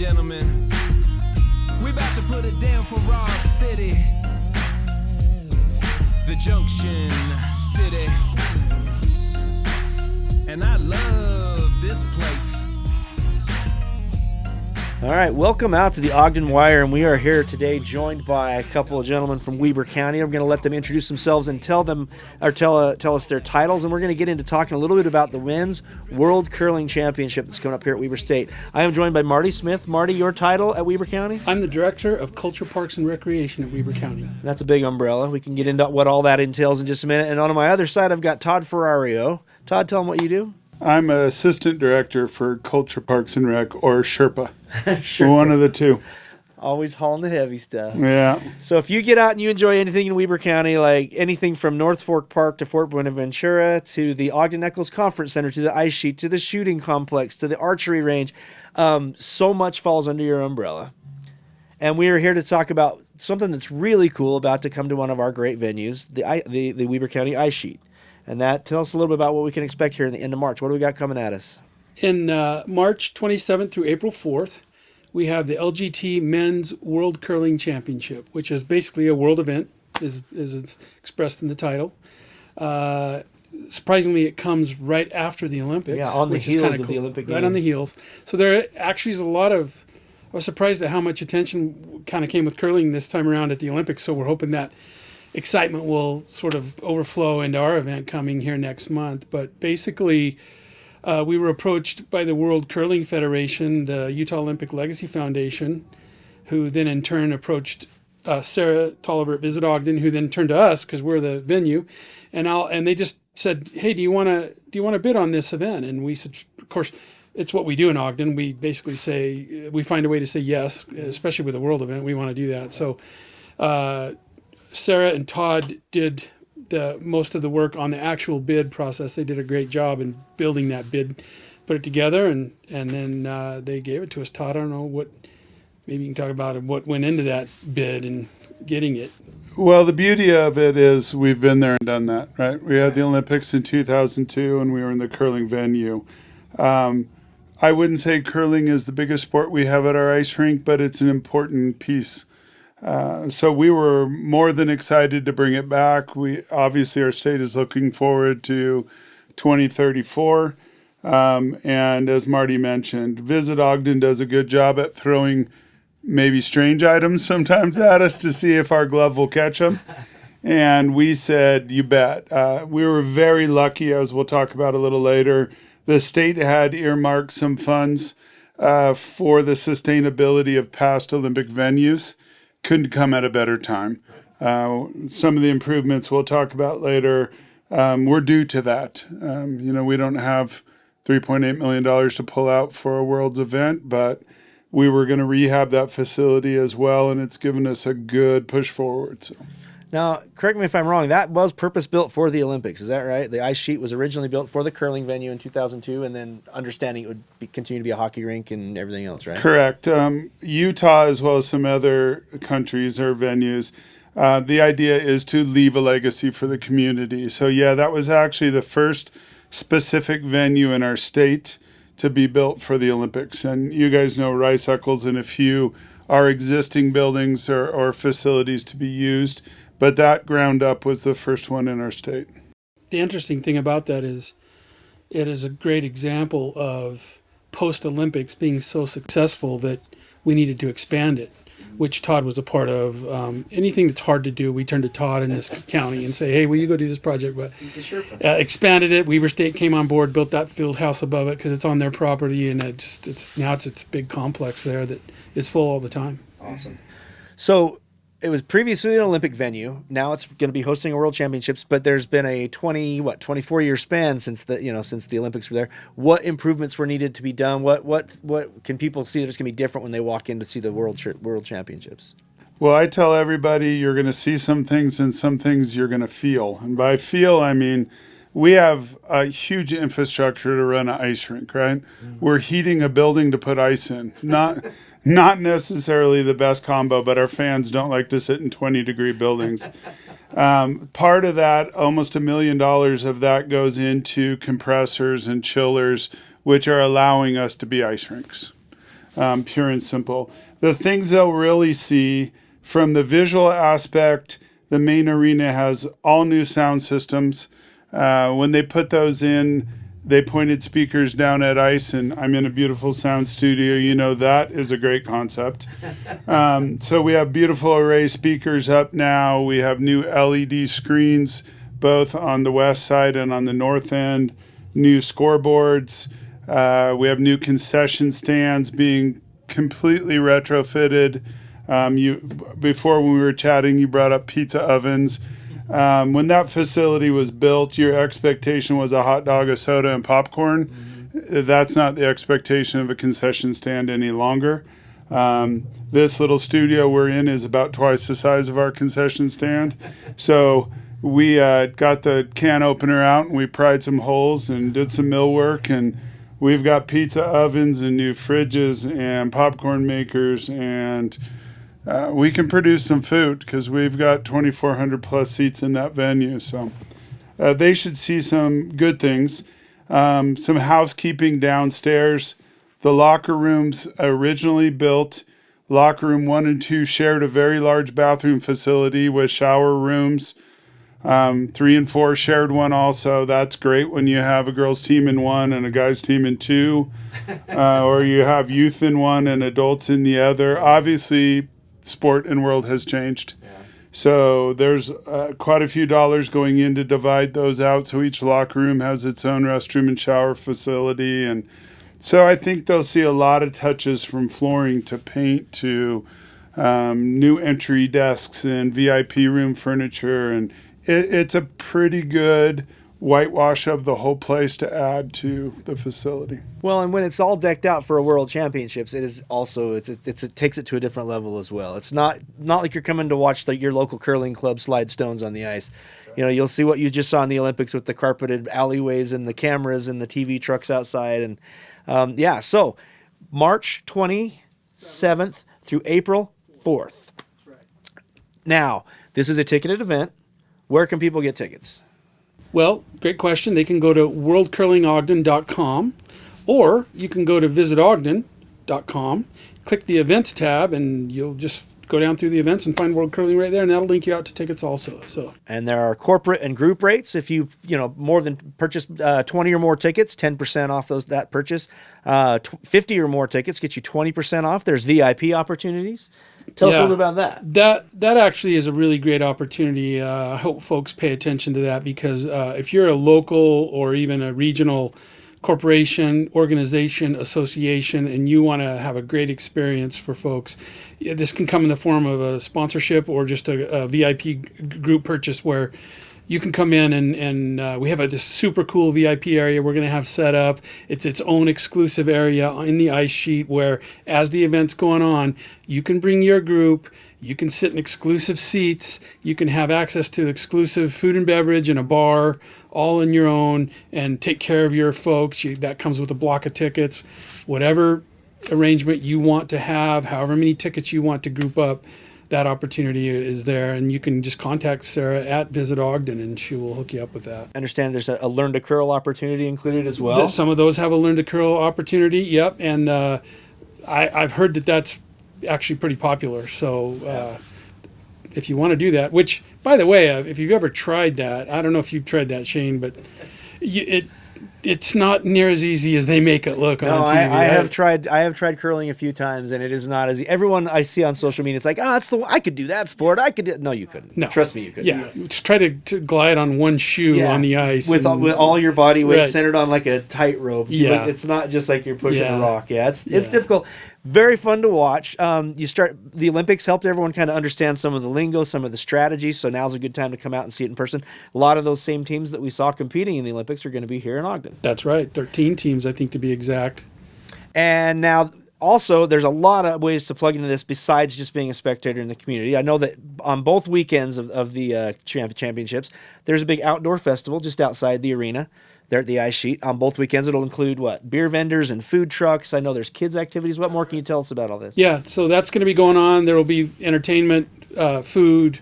gentlemen, we about to put it down for Raw City, the Junction City, and I love this place. All right, welcome out to the Ogden Wire, and we are here today joined by a couple of gentlemen from Weber County. I'm going to let them introduce themselves and tell us their titles, and we're going to get into talking a little bit about the Men's World Curling Championship that's coming up here at Weber State. I am joined by Marty Smith. Marty, your title at Weber County? I'm the Director of Culture, Parks, and Recreation at Weber County. That's a big umbrella. We can get into what all that entails in just a minute. And on my other side, I've got Todd Ferrario. Todd, tell them what you do. I'm an assistant director for Culture, Parks, and Rec, or Sherpa. Sherpa. One of the two. Always hauling the heavy stuff. Yeah. So if you get out and you enjoy anything in Weber County, like anything from North Fork Park to Fort Buenaventura to the Ogden Eccles Conference Center to the ice sheet to the shooting complex to the archery range, so much falls under your umbrella. And we are here to talk about something that's really cool about to come to one of our great venues, the Weber County ice sheet. And that, tell us a little bit about what we can expect here in the end of March. What do we got coming at us? In March 27th through April 4th, we have the LGT Men's World Curling Championship, which is basically a world event, as it's expressed in the title. Surprisingly, it comes right after the Olympics. Yeah, on the which is heels kinda of cool. the Olympic Games. Right on the heels. So there actually is a lot of... I was surprised at how much attention kind of came with curling this time around at the Olympics, so we're hoping that excitement will sort of overflow into our event coming here next month. But basically, we were approached by the World Curling Federation, the Utah Olympic Legacy Foundation, who then in turn approached Sarah Tolliver at Visit Ogden, who then turned to us because we're the venue, and they just said, "Hey, do you want to bid on this event?" And we said, "Of course." It's what we do in Ogden. We basically say we find a way to say yes, especially with a world event. We want to do that. So. Sarah and Todd did most of the work on the actual bid process. They did a great job in building that bid, put it together, and then they gave it to us. Todd, I don't know maybe you can talk about what went into that bid and getting it. Well, the beauty of it is we've been there and done that, right? We had the Olympics in 2002, and we were in the curling venue. I wouldn't say curling is the biggest sport we have at our ice rink, but it's an important piece. So we were more than excited to bring it back. Obviously our state is looking forward to 2034. And as Marty mentioned, Visit Ogden does a good job at throwing maybe strange items sometimes at us to see if our glove will catch them. And we said, you bet. We were very lucky, as we'll talk about a little later. The state had earmarked some funds for the sustainability of past Olympic venues. Couldn't come at a better time. Some of the improvements we'll talk about later, we're due to that. We don't have $3.8 million to pull out for a World's event, but we were going to rehab that facility as well, and it's given us a good push forward. So. Now, correct me if I'm wrong, that was purpose-built for the Olympics, is that right? The ice sheet was originally built for the curling venue in 2002, and then understanding it would continue to be a hockey rink and everything else, right? Correct. Utah, as well as some other countries or venues, the idea is to leave a legacy for the community. So, yeah, that was actually the first specific venue in our state to be built for the Olympics. And you guys know Rice Eccles and a few are existing buildings or facilities to be used. But that ground up was the first one in our state. The interesting thing about that is it is a great example of post-Olympics being so successful that we needed to expand it, which Todd was a part of. Anything that's hard to do, we turn to Todd in this county and say, hey, will you go do this project? But expanded it. Weber State came on board, built that field house above it because it's on their property, and it's a big complex there that is full all the time. Awesome. So it was previously an Olympic venue. Now it's going to be hosting a World Championships, but there's been a 24-year span since the Olympics were there. What improvements were needed to be done? What can people see that's going to be different when they walk in to see the World Championships? Well, I tell everybody you're going to see some things and some things you're going to feel. And by feel, I mean we have a huge infrastructure to run an ice rink, right? Mm-hmm. We're heating a building to put ice in. Not necessarily the best combo, but our fans don't like to sit in 20-degree buildings. Part of that, almost $1 million of that goes into compressors and chillers, which are allowing us to be ice rinks. pure and simple. The things they'll really see from the visual aspect, the main arena has all new sound systems. When they put those in, they pointed speakers down at ice, and I'm in a beautiful sound studio. You know, that is a great concept. So we have beautiful array speakers up now. We have new LED screens, both on the west side and on the north end, new scoreboards. We have new concession stands being completely retrofitted. Before when we were chatting, you brought up pizza ovens. When that facility was built, your expectation was a hot dog, a soda, and popcorn. Mm-hmm. That's not the expectation of a concession stand any longer. This little studio we're in is about twice the size of our concession stand. So we got the can opener out and we pried some holes and did some millwork, and we've got pizza ovens and new fridges and popcorn makers, and we can produce some food because we've got 2,400 plus seats in that venue. So they should see some good things. Some housekeeping downstairs. The locker rooms originally built, locker room 1 and 2 shared a very large bathroom facility with shower rooms. 3 and 4 shared one also. That's great when you have a girls team in one and a guys team in two, or you have youth in one and adults in the other. Obviously, sport and world has changed. Yeah. So there's quite a few dollars going in to divide those out. So each locker room has its own restroom and shower facility. And so I think they'll see a lot of touches from flooring to paint to new entry desks and VIP room furniture. And it's a pretty good whitewash of the whole place to add to the facility. Well, and when it's all decked out for a World Championships, it is also it takes it to a different level as well. It's not like you're coming to watch your local curling club slide stones on the ice. You know, you'll see what you just saw in the Olympics with the carpeted alleyways and the cameras and the TV trucks outside, and So March 27th through April 4th. Now, this is a ticketed event. Where can people get tickets? Well, great question. They can go to worldcurlingogden.com, or you can go to visitogden.com, click the events tab, and you'll just go down through the events and find World Curling right there, and that'll link you out to tickets also. So, and there are corporate and group rates. If you more than purchase 20 or more tickets, 10% off that purchase. 50 or more tickets get you 20% off. There's VIP opportunities. Tell us a little bit about that. That actually is a really great opportunity. I hope folks pay attention to that, because if you're a local or even a regional corporation, organization, association, and you want to have a great experience for folks, this can come in the form of a sponsorship or just a VIP group purchase where you can come in and we have this super cool VIP area we're going to have set up. It's its own exclusive area in the ice sheet where, as the event's going on, you can bring your group, you can sit in exclusive seats, you can have access to exclusive food and beverage and a bar, all on your own, and take care of your folks. That comes with a block of tickets. Whatever arrangement you want to have, however many tickets you want to group up, that opportunity is there, and you can just contact Sarah at Visit Ogden, and she will hook you up with that. I understand there's a Learn to Curl opportunity included as well. Some of those have a Learn to Curl opportunity, yep, and I've heard that that's actually pretty popular. So if you want to do that, which, by the way, if you've ever tried that, I don't know if you've tried that, Shane, but it's not near as easy as they make it look on TV. I have tried curling a few times, and it is not as easy. Everyone I see on social media, it's like, I could do that sport. I could do. No, you couldn't. No. Trust me, you couldn't. Yeah, just try to glide on one shoe on the ice with all your body weight Right. centered on like a tightrope. Yeah, it's not just like you're pushing Yeah. a rock. Yeah, it's difficult. Very fun to watch. The Olympics helped everyone kind of understand some of the lingo, some of the strategies. So now's a good time to come out and see it in person. A lot of those same teams that we saw competing in the Olympics are going to be here in Ogden. That's right. 13 teams, I think, to be exact. And now, also, there's a lot of ways to plug into this besides just being a spectator in the community. I know that on both weekends of the championships, there's a big outdoor festival just outside the arena. There at the ice sheet. On both weekends, it'll include beer vendors and food trucks. I know there's kids' activities. What more can you tell us about all this? Yeah, so that's going to be going on. There will be entertainment, food,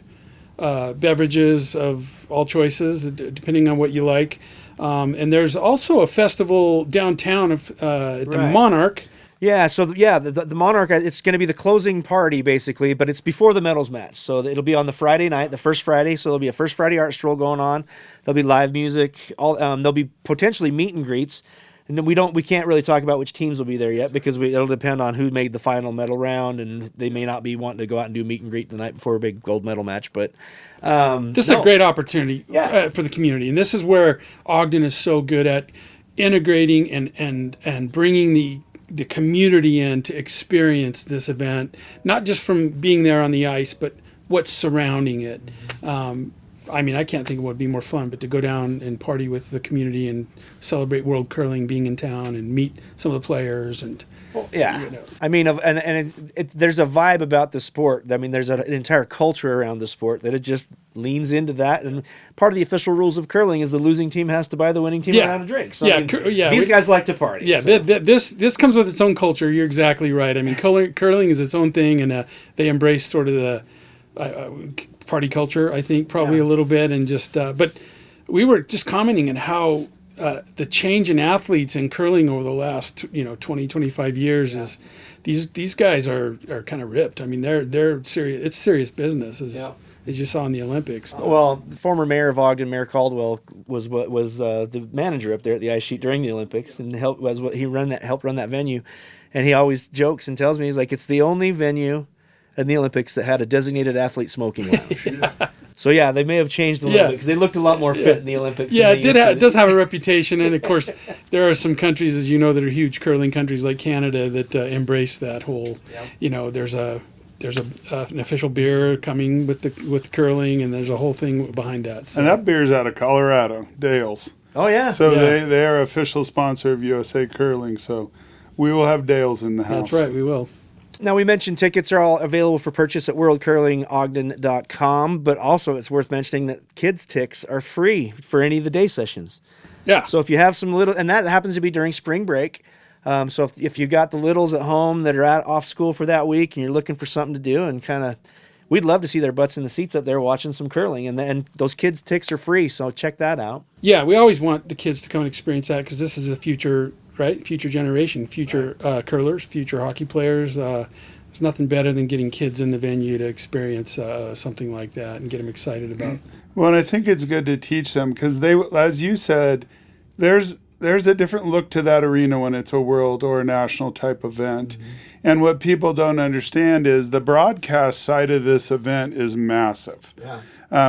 beverages of all choices, depending on what you like. And there's also a festival downtown at the Monarch. Yeah, so the Monarch, it's going to be the closing party basically, but it's before the medals match. So it'll be on the Friday night, the first Friday. So there'll be a first Friday art stroll going on. There'll be live music. There'll be potentially meet and greets. And then we can't really talk about which teams will be there yet because it'll depend on who made the final medal round, and they may not be wanting to go out and do meet and greet the night before a big gold medal match. But this is a great opportunity for the community, and this is where Ogden is so good at integrating and bringing the community in to experience this event, not just from being there on the ice, but what's surrounding it. I mean, I can't think of what would be more fun, but to go down and party with the community and celebrate World Curling being in town and meet some of the players and. Yeah, you know. I mean, there's a vibe about the sport. I mean, there's an entire culture around the sport that it just leans into that. And part of the official rules of curling is the losing team has to buy the winning team a round of drinks. So, these guys like to party. Yeah, so. this comes with its own culture. You're exactly right. I mean, curling is its own thing, and they embrace sort of the party culture, I think, probably a little bit. And just, but we were just commenting on how the change in athletes in curling over the last 20, 25 years is these guys are kind of ripped. I mean, they're serious. It's serious business, as you saw in the Olympics. Well, the former mayor of Ogden, Mayor Caldwell, was the manager up there at the ice sheet during the Olympics, and helped run that venue. And he always jokes and tells me, he's like, it's the only venue in the Olympics that had a designated athlete smoking lounge. So they may have changed a little bit because they looked a lot more fit in the Olympics. Yeah, it does have a reputation, and of course, there are some countries, as you know, that are huge curling countries like Canada that embrace that whole. There's an official beer coming with curling, and there's a whole thing behind that. So. And that beer's out of Colorado, Dale's. Oh yeah. So they are official sponsor of USA Curling. So we will have Dale's in the house. That's right, we will. Now, we mentioned tickets are all available for purchase at worldcurlingogden.com, but also it's worth mentioning that kids' ticks are free for any of the day sessions. Yeah. So if you have some little, and that happens to be during spring break, so if you've got the littles at home that are off school for that week and you're looking for something to do and kind of, we'd love to see their butts in the seats up there watching some curling, and those kids' ticks are free, so check that out. Yeah, we always want the kids to come and experience that because this is the future. Right, future generation, future curlers, future hockey players. There's nothing better than getting kids in the venue to experience something like that and get them excited about. Well, and I think it's good to teach them because they, as you said, there's a different look to that arena when it's a world or a national type event. Mm-hmm. And what people don't understand is the broadcast side of this event is massive. Yeah.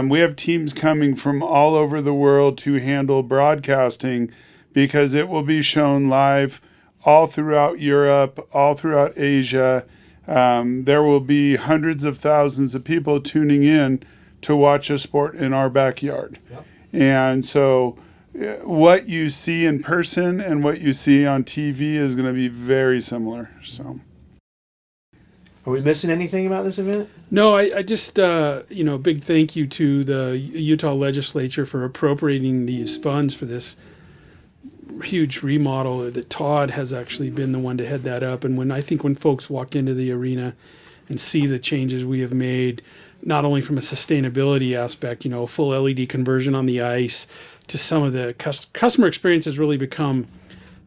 We have teams coming from all over the world to handle broadcasting because it will be shown live all throughout Europe, all throughout Asia. There will be hundreds of thousands of people tuning in to watch a sport in our backyard. Yep. And so what you see in person and what you see on TV is going to be very similar. So, are we missing anything about this event? No, I just, big thank you to the Utah legislature for appropriating these funds for this huge remodel. That Todd has actually been the one to head that up. And when folks walk into the arena and see the changes we have made, not only from a sustainability aspect, full LED conversion on the ice, to some of the customer experience has really become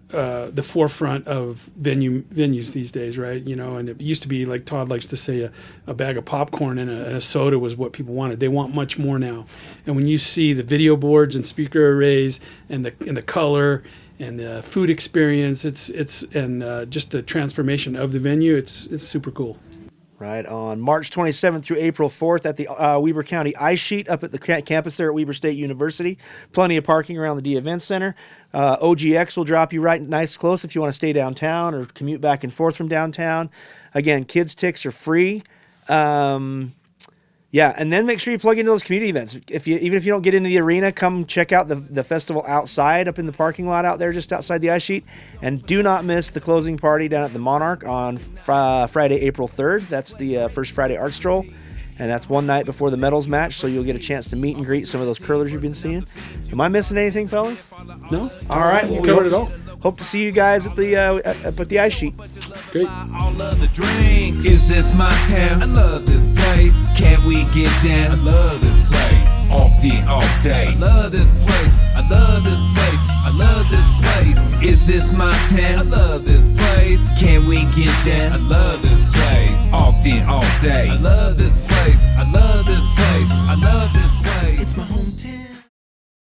the forefront of venues these days, right? And it used to be, like Todd likes to say, a bag of popcorn and a soda was what people wanted. They want much more now. And when you see the video boards and speaker arrays and the color and the food experience, it's just the transformation of the venue, it's super cool. Right, on March 27th through April 4th at the Weber County Ice Sheet up at the campus there at Weber State University. Plenty of parking around the D Event Center. OGX will drop you right nice close if you want to stay downtown or commute back and forth from downtown. Again, kids' ticks are free. And then make sure you plug into those community events. Even if you don't get into the arena, come check out the festival outside up in the parking lot out there just outside the ice sheet. And do not miss the closing party down at the Monarch on Friday, April 3rd. That's the first Friday art stroll. And that's one night before the medals match, so you'll get a chance to meet and greet some of those curlers you've been seeing. Am I missing anything, fellas? No. All right. We covered it all. Hope to see you guys at the ice sheet. Great. All of the drinks. Is this my town? I love this place. Can we get down? I love this place. Ogden all day. I love this place. I love this place. I love this place. Is this my town? I love this place. Can we get down? I love this place. Ogden all day. I love this place. I love this place. I love this place. It's my hometown.